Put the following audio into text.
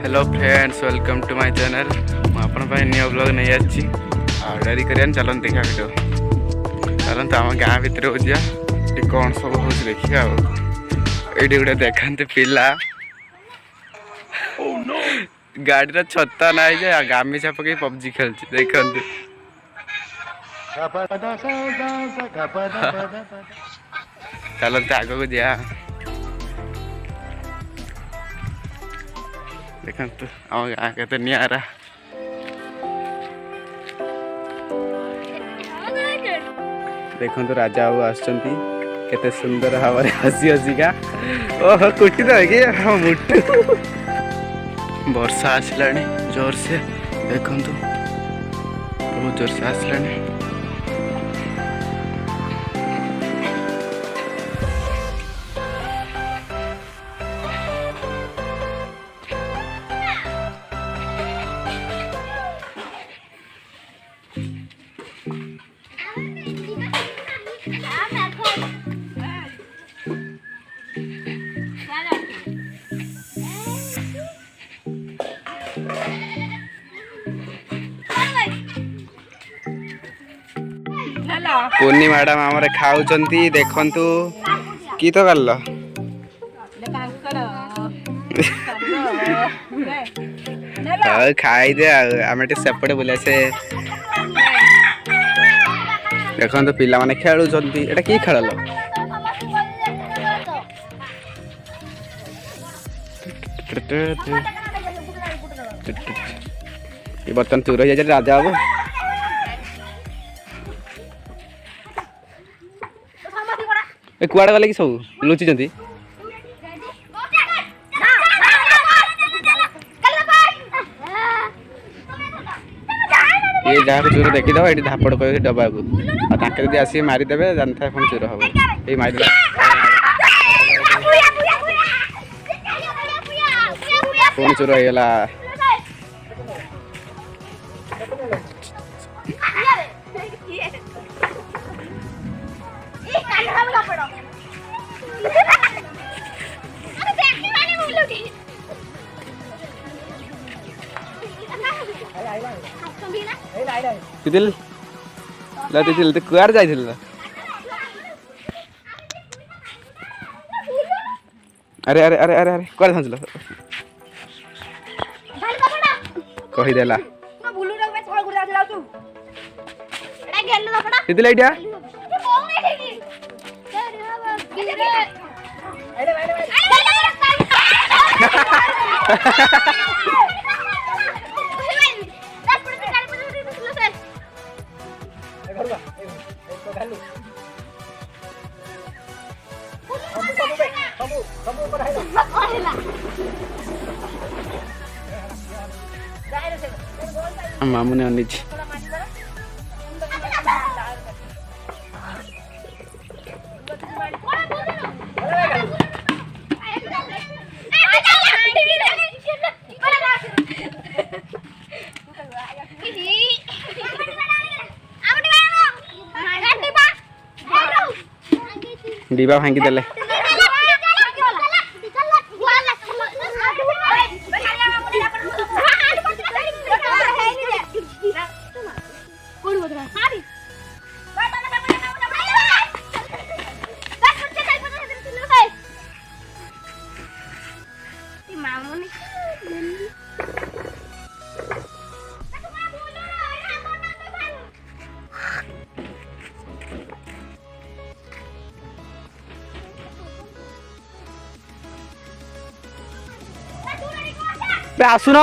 Hello friends, welcome to my channel. मुझे new blog नहीं आसी डेरी कर चलते देखा भिडियो चलते आम गाँ भितर जा कौन सब हो देखिए ये गोटे देखते पिला गाड़ी छता ना गामिछा पकई पबजी खेलती देखते चलते आग को जा देखते आम गाँ के निरा देखो राजा बाबू आते सुंदर भाव हसी हसिका ओह कुटी दे कि मुठू वर्षा आसला जोर से देखु बहुत जोर से आसला पूर्णी मैडम आमरे खाऊचंती देखंतु की तो गल्ल खाई दे आम सेपटे बुले से देखंतु पिला माने खेलुचंती एटा की खेल ये बर्तन चूर हो जाए राजा बाबू कुआड़े गले कि सब लुचिंट ये जहाँ चूर देखीद ये धापड़ कह डबा को जब आसी मारिदेवे जानता पुणी चूर हम ये मार पुणी चूर होगा तितिल तितिल तो कुआर जाइथिल अरे अरे अरे अरे अरे कुआर थांचल कही देला तितिल आइडिया मामू ने अनिच डिबा भांगी देले आसुन